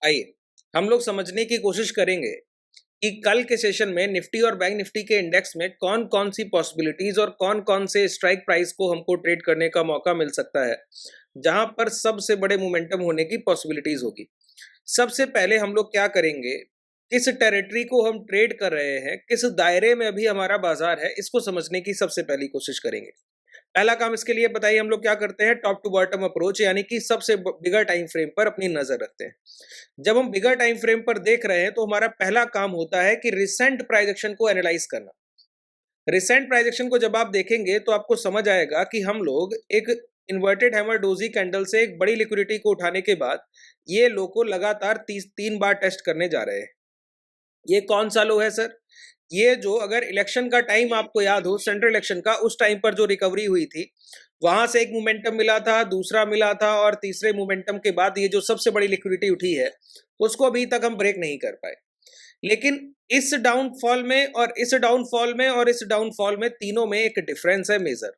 आइए हम लोग समझने की कोशिश करेंगे कि कल के सेशन में निफ्टी और बैंक निफ्टी के इंडेक्स में कौन कौन सी पॉसिबिलिटीज और कौन कौन से स्ट्राइक प्राइस को हमको ट्रेड करने का मौका मिल सकता है, जहां पर सबसे बड़े मोमेंटम होने की पॉसिबिलिटीज होगी। सबसे पहले हम लोग क्या करेंगे, किस टेरिटरी को हम ट्रेड कर रहे हैं, किस दायरे में अभी हमारा बाजार है, इसको समझने की सबसे पहली कोशिश करेंगे। पहला काम इसके लिए बताइए, हम लोग क्या करते हैं, टॉप टू बॉटम अप्रोच, यानी कि सबसे बिगर टाइम फ्रेम पर अपनी नजर रखते हैं। जब हम बिगर टाइम फ्रेम पर देख रहे हैं तो हमारा पहला काम होता है कि रिसेंट प्राइस एक्शन को एनालाइज करना। रिसेंट प्राइस एक्शन को जब आप देखेंगे तो आपको समझ आएगा कि हम लोग एक इन्वर्टेड हैमर डोजी कैंडल से एक बड़ी लिक्विडिटी को उठाने के बाद ये लो को लगातार 3 बार टेस्ट करने जा रहे हैं। ये कौन सा लो है सर? ये जो, अगर इलेक्शन का टाइम आपको याद हो, सेंट्रल इलेक्शन का, उस टाइम पर जो रिकवरी हुई थी, वहां से एक मोमेंटम मिला था, दूसरा मिला था, और तीसरे मोमेंटम के बाद ये जो सबसे बड़ी लिक्विडिटी उठी है उसको अभी तक हम ब्रेक नहीं कर पाए। लेकिन इस डाउनफॉल में और इस डाउनफॉल में और इस डाउनफॉल में, तीनों में एक डिफरेंस है मेजर।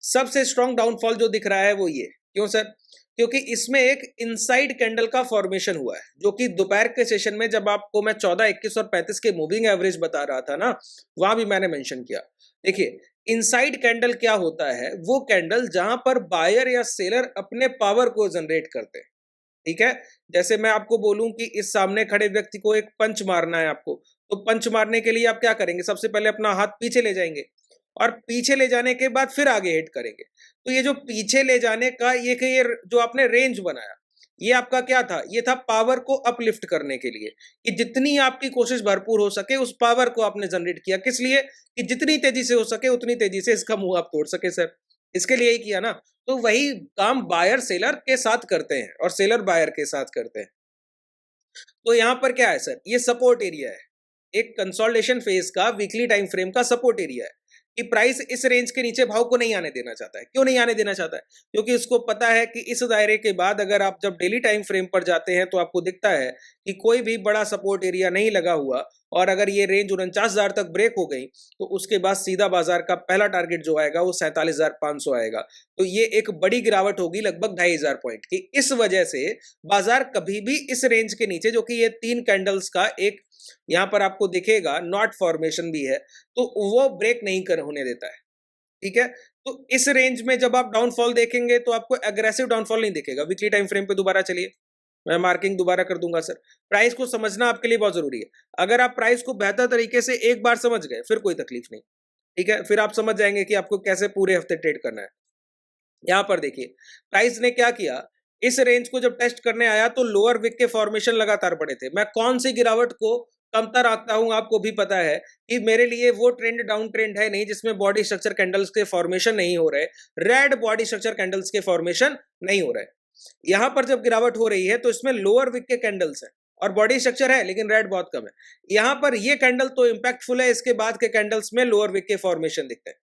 सबसे स्ट्रॉन्ग डाउनफॉल जो दिख रहा है वो ये, क्यों सर? क्योंकि इसमें एक इनसाइड कैंडल का फॉर्मेशन हुआ है, जो कि दोपहर के सेशन में जब आपको मैं 14, 21 और 35 के मूविंग एवरेज बता रहा था ना, वहां भी मैंने मेंशन किया। देखिए, इनसाइड कैंडल क्या होता है? वो कैंडल जहां पर बायर या सेलर अपने पावर को जनरेट करते हैं। ठीक है, जैसे मैं आपको बोलूं कि इस सामने खड़े व्यक्ति को एक पंच मारना है आपको, तो पंच मारने के लिए आप क्या करेंगे? सबसे पहले अपना हाथ पीछे ले जाएंगे, और पीछे ले जाने के बाद फिर आगे हिट करेंगे। तो ये जो पीछे ले जाने का ये जो आपने रेंज बनाया, ये आपका क्या था? ये था पावर को अपलिफ्ट करने के लिए, कि जितनी आपकी कोशिश भरपूर हो सके उस पावर को आपने जनरेट किया। किस लिए? कि जितनी तेजी से हो सके उतनी तेजी से इसका मुंह आप तोड़ सके सर, इसके लिए ही किया ना। तो वही काम बायर सेलर के साथ करते हैं और सेलर बायर के साथ करते हैं। तो यहां पर क्या है सर? ये सपोर्ट एरिया है, एक कंसोलिडेशन फेज का वीकली टाइम फ्रेम का सपोर्ट एरिया है, कि प्राइस इस रेंज के नीचे भाव को नहीं आने देना चाहता है। क्यों नहीं आने देना चाहता है? क्योंकि उसको पता है कि इस दायरे के बाद अगर आप जब डेली टाइम फ्रेम पर जाते हैं तो आपको दिखता है कि कोई भी बड़ा सपोर्ट एरिया नहीं लगा हुआ, और अगर ये रेंज 49,000 तक ब्रेक हो गई तो उसके बाद सीधा बाजार का पहला टारगेट जो आएगा वो 47,500 आएगा। तो ये एक बड़ी गिरावट होगी, लगभग 2,500 पॉइंट की। इस वजह से बाजार कभी भी इस रेंज के नीचे, जो कि ये 3 कैंडल्स का एक यहां पर आपको दिखेगा नॉट फॉर्मेशन भी है, तो वो ब्रेक नहीं कर होने देता है। ठीक है, तो इस रेंज में जब आप डाउनफॉल देखेंगे तो आपको एग्रेसिव डाउनफॉल नहीं दिखेगा। वीकली टाइम फ्रेम पे दोबारा चलिए, मैं मार्किंग दोबारा कर दूंगा सर। प्राइस को समझना आपके लिए बहुत जरूरी है। अगर आप प्राइस को बेहतर तरीके से एक बार समझ गए फिर कोई तकलीफ नहीं। ठीक है, फिर आप समझ जाएंगे कि आपको कैसे पूरे हफ्ते ट्रेड करना है। यहां पर देखिए, प्राइस ने क्या किया, इस रेंज को जब टेस्ट करने आया तो लोअर विक के फॉर्मेशन लगातार बढ़े थे। मैं कौन सी गिरावट को कमतर रखता हूं आपको भी पता है, कि मेरे लिए वो ट्रेंड डाउन ट्रेंड है नहीं जिसमें बॉडी स्ट्रक्चर कैंडल्स के फॉर्मेशन नहीं हो रहे, रेड बॉडी स्ट्रक्चर कैंडल्स के फॉर्मेशन नहीं हो रहे। यहां पर जब गिरावट हो रही है तो इसमें लोअर विक के कैंडल्स है और बॉडी स्ट्रक्चर है, लेकिन रेड बहुत कम है। यहां पर ये कैंडल तो इंपैक्टफुल है, इसके बाद के कैंडल्स में लोअर विक के फॉर्मेशन दिखते हैं।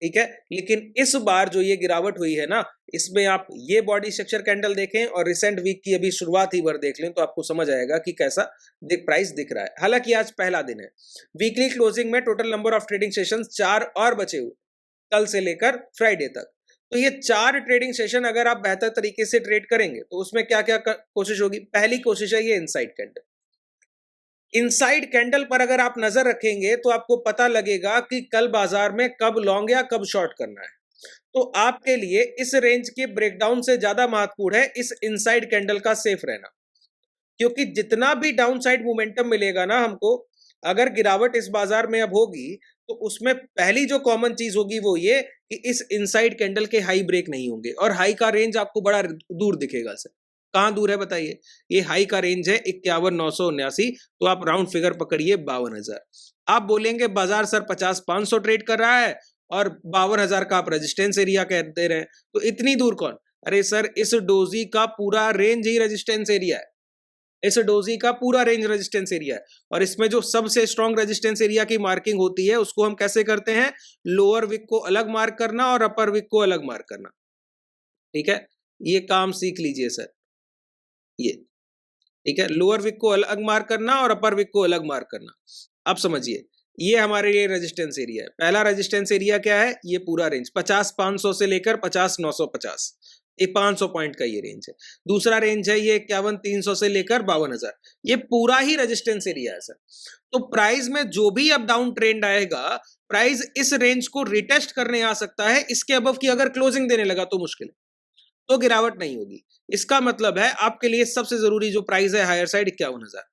ठीक है, लेकिन इस बार जो ये गिरावट हुई है ना, इसमें आप ये बॉडी स्ट्रक्चर कैंडल देखें और रिसेंट वीक की अभी शुरुआत ही भर देख लें तो आपको समझ आएगा कि कैसा प्राइस दिख रहा है। हालांकि आज पहला दिन है, वीकली क्लोजिंग में total number of trading sessions 4 और बचे हुए, कल से लेकर फ्राइडे तक। तो ये 4 ट्रेडिंग सेशन अगर आप बेहतर तरीके से ट्रेड करेंगे तो उसमें क्या क्या कोशिश होगी? पहली कोशिश है ये इनसाइड कैंडल। इनसाइड कैंडल पर अगर आप नजर रखेंगे तो आपको पता लगेगा कि कल बाजार में कब लॉन्ग या कब शॉर्ट करना है। तो आपके लिए इस रेंज के ब्रेकडाउन से ज्यादा महत्वपूर्ण है इस इनसाइड कैंडल का सेफ रहना, क्योंकि जितना भी डाउन साइड मोमेंटम मिलेगा ना हमको, अगर गिरावट इस बाजार में अब होगी तो उसमें पहली जो कॉमन चीज होगी वो ये कि इस इनसाइड कैंडल के हाई ब्रेक नहीं होंगे, और हाई का रेंज आपको बड़ा दूर दिखेगा सर। कहां दूर है बताइए? ये हाई का रेंज है 51,979, तो आप राउंड फिगर पकड़िए 52,000। आप बोलेंगे बाजार सर 50,500 ट्रेड कर रहा है और 52,000 का आप रेजिस्टेंस एरिया कहते रहे, तो इतनी दूर कौन? अरे सर, इस डोजी का पूरा रेंज ही रेजिस्टेंस एरिया है। इस डोजी का पूरा रेंज रेजिस्टेंस एरिया है, और इसमें जो सबसे स्ट्रॉन्ग रेजिस्टेंस एरिया की मार्किंग होती है उसको हम कैसे करते हैं? लोअर विक को अलग मार्क करना और अपर विक को अलग मार्क करना। ठीक है, ये काम सीख लीजिए सर। ये ठीक है, लोअर विक को अलग मार्क करना और अपर विक को अलग मार्क करना। अब समझिए, ये हमारे लिए रेजिस्टेंस एरिया है। पहला रेजिस्टेंस एरिया क्या है? ये पूरा रेंज 50,500 से लेकर 50,950। ये 500 पॉइंट का ये रेंज है। दूसरा रेंज है ये 51,300 से लेकर 52,000, ये पूरा ही रेजिस्टेंस एरिया है सर। तो प्राइस में जो भी अप डाउन ट्रेंड आएगा, प्राइस इस रेंज को रिटेस्ट करने आ सकता है। इसके अबव की अगर क्लोजिंग देने लगा तो मुश्किल है, तो गिरावट नहीं होगी। इसका मतलब है आपके लिए सबसे जरूरी जो प्राइस है हायर साइड 51,000।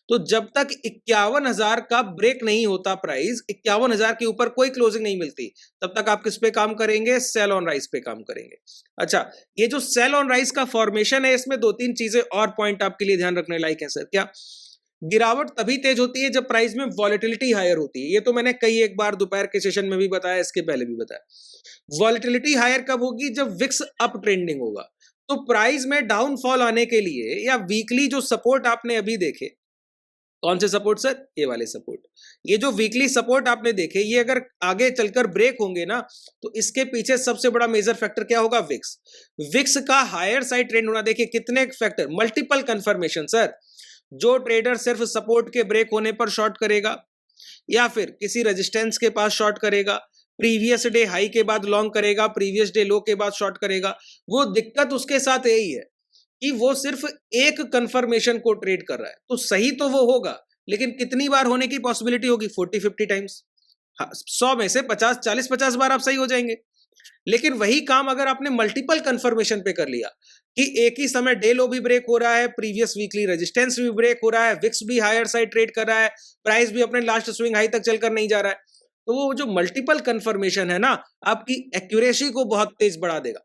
तो जब तक 51,000 का ब्रेक नहीं होता, प्राइस 51,000 के ऊपर कोई क्लोजिंग नहीं मिलती, तब तक आप किस पे काम करेंगे? सेल ऑन राइज पे काम करेंगे। अच्छा, ये जो सेल ऑन राइज का फॉर्मेशन है, इसमें 2-3 चीजें और पॉइंट आपके लिए ध्यान रखने लायक है सर। क्या? गिरावट तभी तेज होती है जब प्राइस में वॉलेटिलिटी हायर होती है। ये तो मैंने कई एक बार दोपहर के सेशन में भी बताया, इसके पहले भी बताया। वॉलेटिलिटी हायर कब होगी? जब विक्स अप ट्रेंडिंग होगा। तो प्राइस में डाउनफॉल आने के लिए या वीकली जो सपोर्ट आपने अभी देखे, कौन से सपोर्ट सर? ये वाले सपोर्ट। ये जो वीकली सपोर्ट आपने देखे, ये अगर आगे चलकर ब्रेक होंगे ना, तो इसके पीछे सबसे बड़ा मेजर फैक्टर क्या होगा? विक्स। विक्स का हायर साइड ट्रेंड होना। देखिए कितने फैक्टर, मल्टीपल कंफर्मेशन सर। जो ट्रेडर सिर्फ सपोर्ट के ब्रेक होने पर शॉर्ट करेगा, या फिर किसी रेजिस्टेंस के पास शॉर्ट करेगा, प्रीवियस डे हाई के बाद लॉन्ग करेगा, प्रीवियस डे लो के बाद शॉर्ट करेगा, वो दिक्कत उसके साथ यही है कि वो सिर्फ एक कंफर्मेशन को ट्रेड कर रहा है। तो सही तो वो होगा, लेकिन कितनी बार होने की पॉसिबिलिटी होगी? 40-50 टाइम्स। हाँ, 100 में से 50, 40-50 बार आप सही हो जाएंगे। लेकिन वही काम अगर आपने मल्टीपल कंफर्मेशन पे कर लिया कि एक ही समय डे लो भी ब्रेक हो रहा है, प्रीवियस वीकली रेजिस्टेंस भी ब्रेक हो रहा है, विक्स भी हायर साइड ट्रेड कर रहा है, प्राइस भी अपने लास्ट स्विंग हाई तक चलकर नहीं जा रहा है, तो वो जो मल्टीपल कंफर्मेशन है ना, आपकी एक्यूरेसी को बहुत तेज बढ़ा देगा।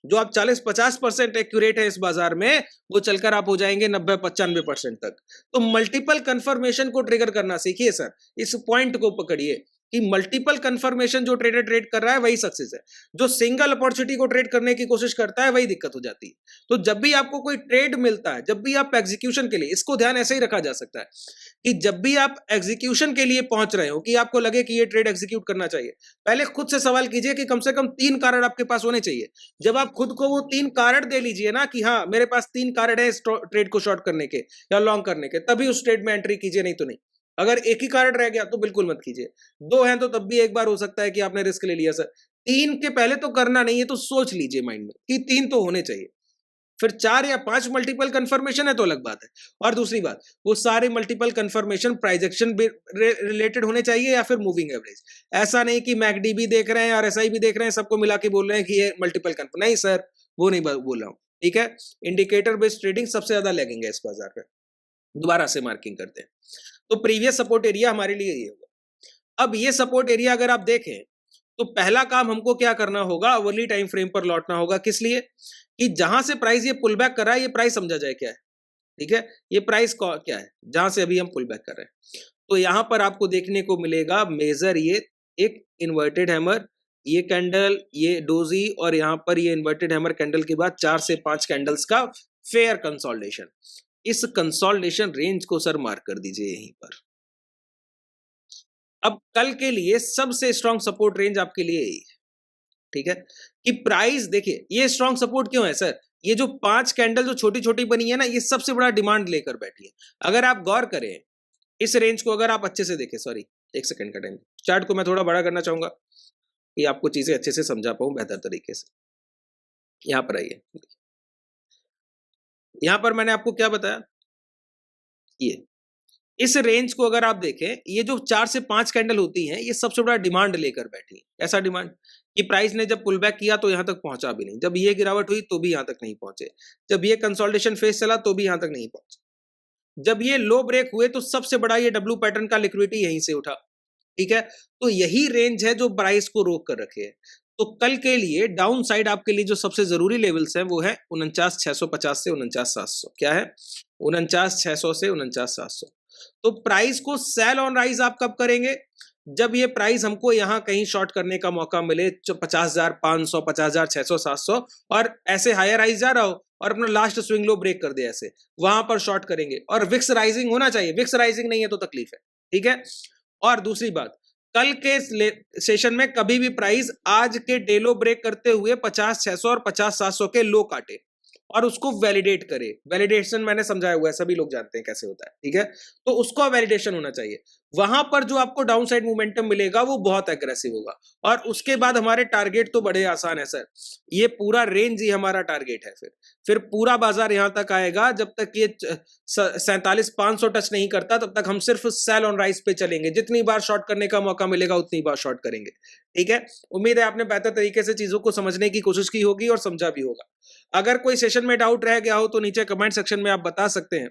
जो आप 40-50% एक्यूरेट है इस बाजार में, वो चलकर आप हो जाएंगे 90-95% तक। तो मल्टीपल कंफर्मेशन को ट्रिगर करना सीखिए सर। इस पॉइंट को पकड़िए कि मल्टीपल कंफर्मेशन जो ट्रेडर ट्रेड कर रहा है वही सक्सेस है। जो सिंगल अपॉर्चुनिटी को ट्रेड करने की कोशिश करता है वही दिक्कत हो जाती है। तो जब भी आपको कोई ट्रेड मिलता है, जब भी आप एग्जीक्यूशन के लिए, इसको ध्यान ऐसे ही रखा जा सकता है कि जब भी आप एग्जीक्यूशन के लिए पहुंच रहे हो, कि आपको लगे कि ये ट्रेड एग्जीक्यूट करना चाहिए, पहले खुद से सवाल कीजिए कि कम से कम 3 कारण आपके पास होने चाहिए। जब आप खुद को वो 3 कारण दे लीजिए ना कि हाँ मेरे पास 3 कारण है इस ट्रेड को शॉर्ट करने के या लॉन्ग करने के, तभी उस ट्रेड में एंट्री कीजिए, नहीं तो नहीं। अगर एक ही कारण रह गया तो बिल्कुल मत कीजिए। 2 हैं तो तब भी एक बार हो सकता है कि आपने रिस्क ले लिया सर। 3 के पहले तो करना नहीं है, तो सोच लीजिए माइंड में कि 3 तो होने चाहिए। फिर 4 या 5 मल्टीपल कंफर्मेशन है तो अलग बात है। और दूसरी बात, वो सारे multiple confirmation price action related होने चाहिए या फिर मूविंग एवरेज। ऐसा नहीं कि मैकडी भी देख रहे हैं और एसआई भी देख रहे हैं, सबको मिला के बोल रहे हैं कि ये मल्टीपल कंफर्म, नहीं सर, वो नहीं बोल रहा हूं। ठीक है, इंडिकेटर बेस्ड ट्रेडिंग सबसे ज्यादा लैगिंग है इस बाजार में। दोबारा से मार्किंग करते हैं, तो प्रीवियस सपोर्ट एरिया हमारे लिए ये होगा। अब ये सपोर्ट एरिया अगर आप देखें, तो पहला काम हमको क्या करना होगा? अवर्ली टाइम फ्रेम पर लौटना होगा। किस लिए? कि जहां से प्राइस ये पुल बैक कर रहा है, ये प्राइस समझा जाए क्या है। ठीक है, ये प्राइस क्या है जहां से अभी हम पुल बैक कर रहे हैं। तो यहां पर आपको देखने को मिलेगा मेजर ये एक इन्वर्टेड हैमर, ये कैंडल, ये डोजी, और यहां पर ये इन्वर्टेड हैमर कैंडल के बाद 4 से 5 कैंडल्स का फेयर कंसोलिडेशन। इस कंसोलिडेशन रेंज को सर मार्क कर दीजिए यहीं पर। अब कल के लिए सबसे स्ट्रॉन्ग सपोर्ट रेंज आपके लिए यही है। ठीक है, कि प्राइस देखिए ये स्ट्रॉन्ग सपोर्ट क्यों है सर? ये जो 5 कैंडल जो छोटी छोटी बनी है ना, ये सबसे बड़ा डिमांड लेकर बैठी है। अगर आप गौर करें इस रेंज को, अगर आप अच्छे से देखें, सॉरी 1 सेकंड का टाइम, चार्ट को मैं थोड़ा बड़ा करना चाहूंगा कि आपको चीजें अच्छे से समझा पाऊं बेहतर तरीके से। यहां पर आइए, यहां पर मैंने आपको क्या बताया, ये इस रेंज को अगर आप देखें, ये जो 4 से 5 कैंडल होती हैं, ये सबसे बड़ा डिमांड लेकर बैठी है। ऐसा डिमांड कि प्राइस ने जब पुल बैक किया तो यहां तक पहुंचा भी नहीं, जब ये गिरावट हुई तो भी यहां तक नहीं पहुंचे, जब ये कंसोलिडेशन फेज चला तो भी यहां तक नहीं पहुंचे, जब ये लो ब्रेक हुए तो सबसे बड़ा ये डब्ल्यू पैटर्न का लिक्विडिटी यहीं से उठा। ठीक है, तो यही रेंज है जो प्राइस को रोक कर रखे है। तो कल के लिए डाउन साइड आपके लिए जो सबसे जरूरी लेवल्स हैं वो है 49,650 से 49,700। क्या है? 49,600 से 49,700। तो प्राइस को सेल ऑन राइज आप कब करेंगे? जब ये प्राइस हमको यहां कहीं शॉर्ट करने का मौका मिले, 50,500, 50,600, 700, और ऐसे हायर राइज जा रहा हो और अपना लास्ट स्विंग लो ब्रेक कर दे, ऐसे वहां पर शॉर्ट करेंगे। और विक्स राइजिंग होना चाहिए, विक्स राइजिंग नहीं है तो तकलीफ है। ठीक है, और दूसरी बात, कल के सेशन में कभी भी प्राइस आज के डेलो ब्रेक करते हुए 50,600 और 50,700 के लो काटे और उसको वैलिडेट करे। वैलिडेशन मैंने समझाया हुआ है, सभी लोग जानते हैं कैसे होता है। ठीक है, तो उसको वैलिडेशन होना चाहिए। वहां पर जो आपको डाउन साइड मोमेंटम मिलेगा वो बहुत एग्रेसिव होगा। और उसके बाद हमारे टारगेट तो बड़े आसान है सर, ये पूरा रेंज ही हमारा टारगेट है। फिर पूरा बाजार यहां तक आएगा जब तक ये 47,500 टच नहीं करता, तब तक हम सिर्फ सेल ऑन राइज पे चलेंगे। जितनी बार शॉर्ट करने का मौका मिलेगा उतनी बार शॉर्ट करेंगे। ठीक है, उम्मीद है आपने बेहतर तरीके से चीजों को समझने की कोशिश की होगी और समझा भी होगा। अगर कोई सेशन में डाउट रह गया हो तो नीचे कमेंट सेक्शन में आप बता सकते हैं।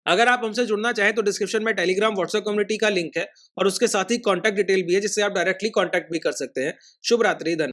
अगर आप हमसे जुड़ना चाहें तो डिस्क्रिप्शन में टेलीग्राम व्हाट्सएप कम्युनिटी का लिंक है और उसके साथ ही कॉन्टैक्ट डिटेल भी है, जिससे आप डायरेक्टली कॉन्टैक्ट भी कर सकते हैं। शुभ रात्रि, धन्यवाद।